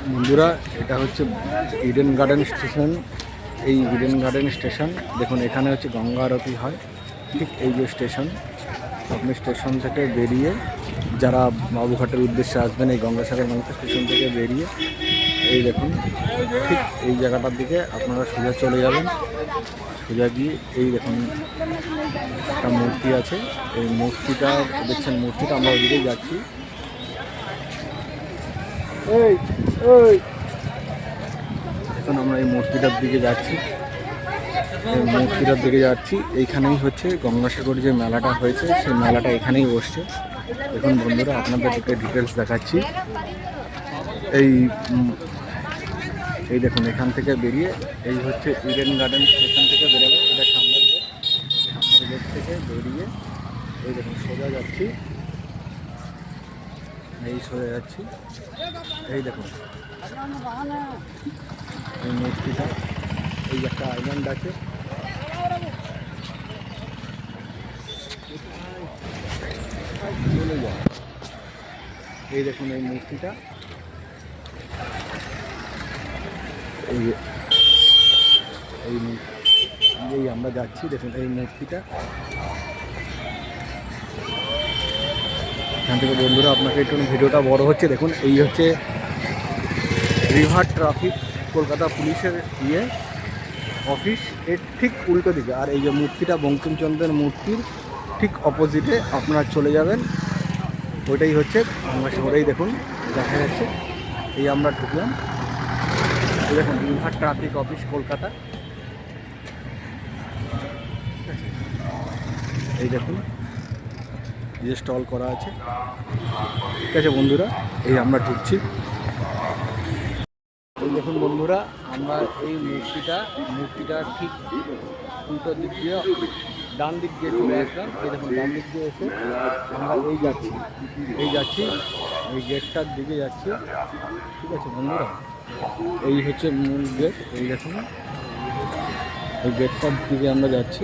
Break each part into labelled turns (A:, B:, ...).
A: বন্ধুরা, এটা হচ্ছে ইডেন গার্ডেন স্টেশন। এই ইডেন গার্ডেন স্টেশন দেখুন, এখানে হচ্ছে গঙ্গা আরতি হয়। ঠিক এই যে স্টেশন, আপনি স্টেশন থেকে বেরিয়ে যারা বাবুঘাটের উদ্দেশ্যে আসবেন, এই গঙ্গাসাগর নৌকা স্টেশন থেকে বেরিয়ে এই দেখুন ঠিক এই জায়গাটার দিকে আপনারা সোজা চলে যাবেন। সোজা গিয়ে এই দেখুন একটা মূর্তি আছে, এই মূর্তিটা দেখছেন, মূর্তিটা আমরা ওইদিকেই যাচ্ছি। এখন আমরা এই মূর্তিটার দিকে যাচ্ছি, এইখানেই হচ্ছে গঙ্গাসাগর যে মেলাটা হয়েছে, সেই মেলাটা এখানেই বসছে। দেখুন বন্ধুরা, আপনাদেরকে ডিটেলস দেখাচ্ছি। এই দেখুন, এখান থেকে বেরিয়ে এই হচ্ছে ইডেন গার্ডেন স্টেশন থেকে বেরোবে, এটা সামনের গেট থেকে বেরিয়ে এই দেখুন সোজা যাচ্ছি, এই দেখুন এই মূর্তিটা, এই একটা আইল্যান্ড আছে, চলে যায়। এই দেখুন এই মূর্তিটা, এই আমরা যাচ্ছি। দেখুন এই মূর্তিটা, এখান থেকে বন্ধুরা আপনাকে একটু ভিডিওটা বড় হচ্ছে। দেখুন এই হচ্ছে রিভার ট্রাফিক কলকাতা পুলিশের অফিস, এর ঠিক উল্টো দিকে। আর এই যে মূর্তিটা বঙ্কিমচন্দ্রের মূর্তির ঠিক অপোজিটে আপনারা চলে যাবেন, ওইটাই হচ্ছে গঙ্গাসাগর। এই দেখুন দেখা যাচ্ছে, এই আমরা ঢুকলাম। এই দেখুন রিভার ট্রাফিক অফিস কলকাতা, এই দেখুন যে স্টল করা আছে। ঠিক আছে বন্ধুরা, এই আমরা ঢুকছি। এই দেখুন বন্ধুরা, আমরা এই মূর্তিটা ঠিক উল্টো দিক দিয়ে, ডান দিক দিয়ে চলে আসলাম। এই দেখুন ডান দিক দিয়ে এসে আমরা যাচ্ছি এই গেটটার দিকে যাচ্ছি। ঠিক আছে বন্ধুরা, এই হচ্ছে মূল গেট। এই দেখুন এই গেটটার দিকে আমরা যাচ্ছি।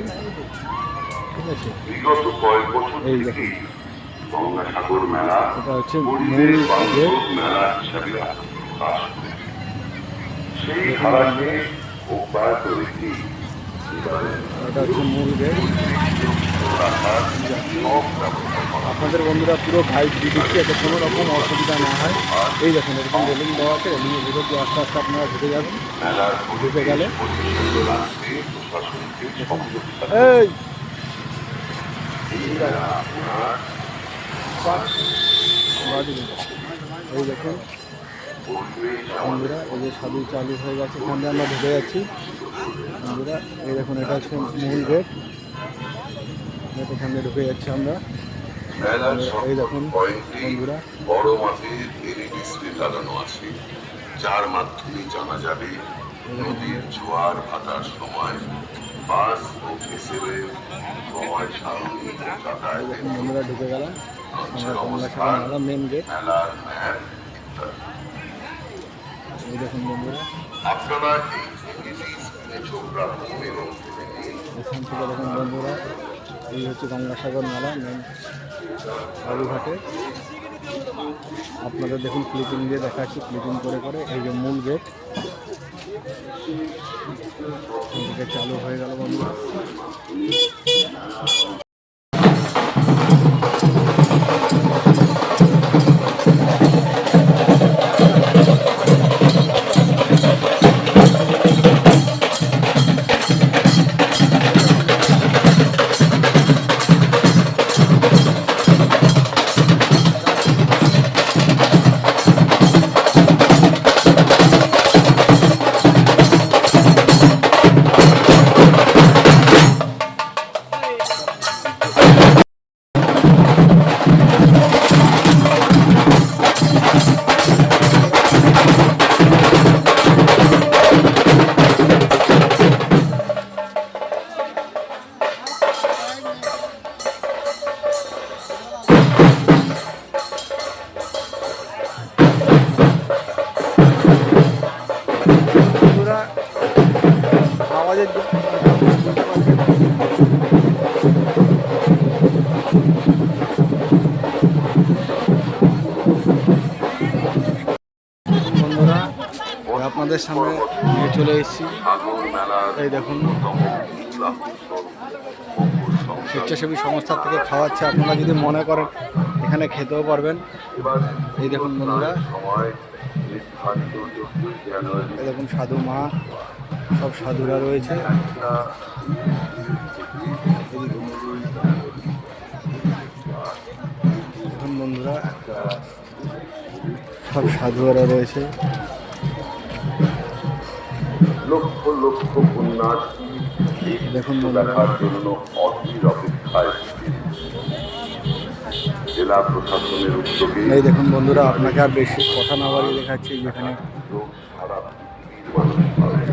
A: ঠিক আছে, এই দেখুন এটা হচ্ছে মূল গেট। এটা হচ্ছে মূল গেট। আপনাদের বন্ধুরা পুরো গাইড দিয়ে দিচ্ছি, এতে কোনো রকম অসুবিধা না হয়। এই দেখুন এরকম রেলিং দেওয়া আছে, রেলিংয়ের ভিতর দিয়ে আস্তে আস্তে আপনারা ঢুকে যাবেন। ঢুকে গেলে এই দেখুন বন্ধুরা, এই যে সবই চালু হয়ে গেছে, এখানে আমরা ঢুকে যাচ্ছি বন্ধুরা। এই দেখুন এটা হচ্ছে মূল গেট, এখানে ঢুকে যাচ্ছি আমরা। এই দেখুন বন্ধুরা,
B: বড় মাপের এলইডি স্ক্রিন লাগানো আছে, যার মাধ্যমে জানা যাবে নদীর জোয়ার ভাটার সময় বাস ও ভেসেলের সময় সারণী যাতায়াতের
A: বন্ধুরা ঢুকে গেলাম আমরা গঙ্গাসাগর মেলা মেন গেট।
B: মেলার ম্যাপ।
A: এই দেখুন বন্ধুরা,
B: আপনারা এই এলইডি স্ক্রিনে চোখ রাখুন এবং
A: এখান থেকে দেখুন বন্ধুরা, এই হচ্ছে গঙ্গাসাগর মেলা মেন বাবুঘাটে। আপনাদের দেখুন ক্লিপিং দিয়ে দেখাচ্ছি, ক্লিপিং করে এই যে মূল গেট চালু হয়ে গেল বন্ধুরা। আওয়াজের বন্ধুরা আপনাদের সামনে নিয়ে চলে এসেছি।
B: সাগর মেলার
A: এই দেখুন
B: অন্যতম মূল আকর্ষণ মকর সংক্রান্তি।
A: স্বেচ্ছাসেবী সংস্থা থেকে খাওয়াচ্ছে, আপনারা যদি মনে করেন এখানে খেতেও পারবেন।
B: এবারে
A: এই দেখুন বন্ধুরা,
B: সময় নির্ধারিত 14 জানুয়ারি।
A: এই দেখুন সাধু মা, সব সাধুরা রয়েছে। দেখুন বন্ধুরা, সব সাধুরা রয়েছে।
B: লক্ষ লক্ষ পুণ্যার্থী
A: দেখুন
B: দেখার জন্য অধীর অপেক্ষায় জেলা প্রশাসনের উদ্যোগে
A: এই দেখুন বন্ধুরা, আপনাকে আর বেশি কথা না বাড়িয়ে দেখাচ্ছি যেখানে
B: সারা পৃথিবীর মানুষ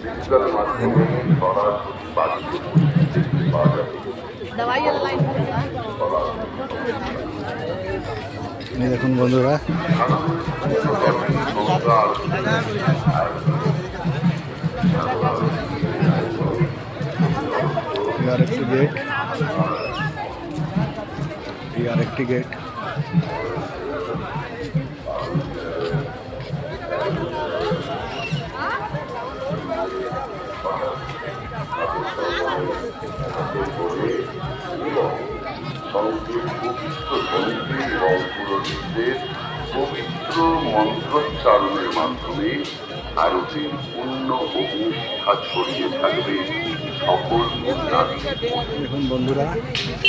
B: ডিজিটাল মাধ্যমে সরাসরি বাড়িতে দেখতে পাওয়া যাবে।
A: এই দেখুন বন্ধুরা, আরেকটি গেট, আরেকটি গেট।
B: পবিত্র মন্ত্রোচ্চারণের মাধ্যমে ভারতের পূর্ণ অগ্নিশিখা ছড়িয়ে থাকবে সকল
A: দেখুন বন্ধুরা,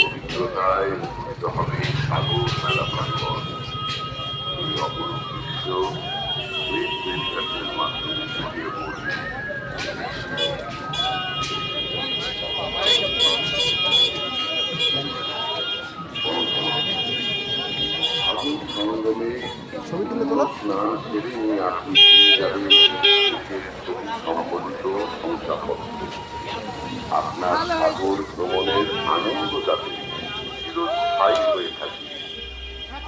B: পবিত্রতায় মুক্ত হবে সাগর মেলা প্রাঙ্গণ। এই অপরূপ দৃশ্য ওয়েব টেলিভিশনের মাধ্যমে ছড়িয়ে পড়বে।
A: ছবি তুলে তোলো।
B: স্নান সেরে নিয়ে আপনি যাবেন ছবি সম্বলিত শংসাপত্র। আপনার সাগর ভ্রমণের আনন্দ যাতে চিরস্থায়ী হয়ে থাকে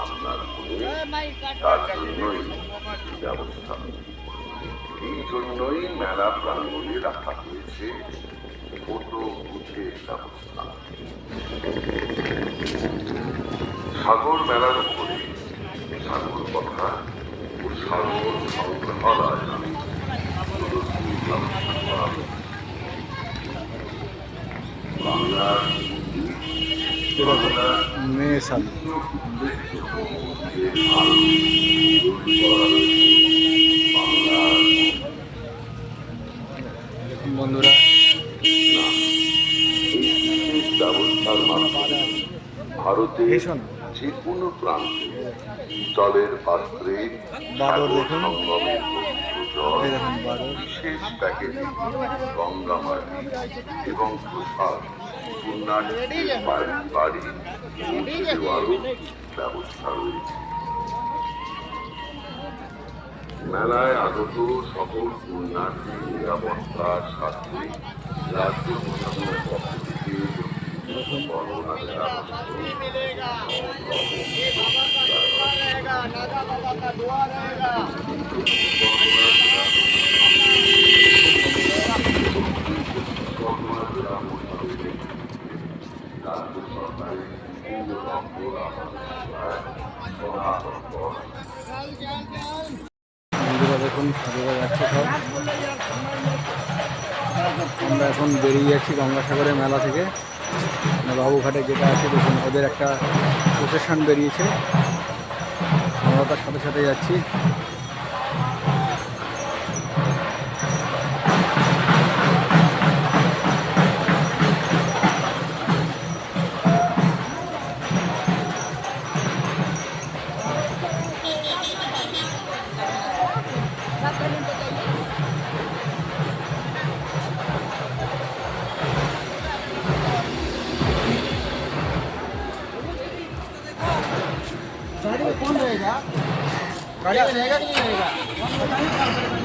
B: আপনার মনে, তার জন্যই ব্যবস্থা। এই জন্যই মেলা প্রাঙ্গণে রাখা হয়েছে ফটো বুথের ব্যবস্থা। সাগর মেলার উপরে সাগর কথা ও সাগর সংগ্রহালয় নামে বাংলার
A: মেয়ে সাধু। দেখুন বন্ধুরা,
B: ব্যবস্থার মাধ্যমে ভারতের যে কোনো প্রান্তে জলের পাত্রে
A: বাদর দেখুন,
B: সঙ্গমের পবিত্র জল,
A: এই দেখুন বাদর,
B: বিশেষ প্যাকেটে গঙ্গা মাটি এবং প্রসাদ পুণ্যার্থীদের বাড়ি বাড়ি পৌঁছে দেওয়ারও ব্যবস্থা রয়েছে। মেলায় আগত সকল পুণ্যার্থী নিরাপত্তার সাথে রাজ্য প্রশাসনের পক্ষ থেকে বর্ণনা দেওয়া
A: বন্ধুরা দেখুন সাধুরা যাচ্ছে সব। আমরা এখন বেরিয়ে যাচ্ছি গঙ্গাসাগরের মেলা থেকে। বাবুঘাটে যেটা আছে দেখুন, ওদের একটা প্রসেশন বেরিয়েছে, আমরা তার সাথে সাথে যাচ্ছি। गाड़ी में कौन रहेगा? गाड़ी में रहेगा कि नहीं रहेगा?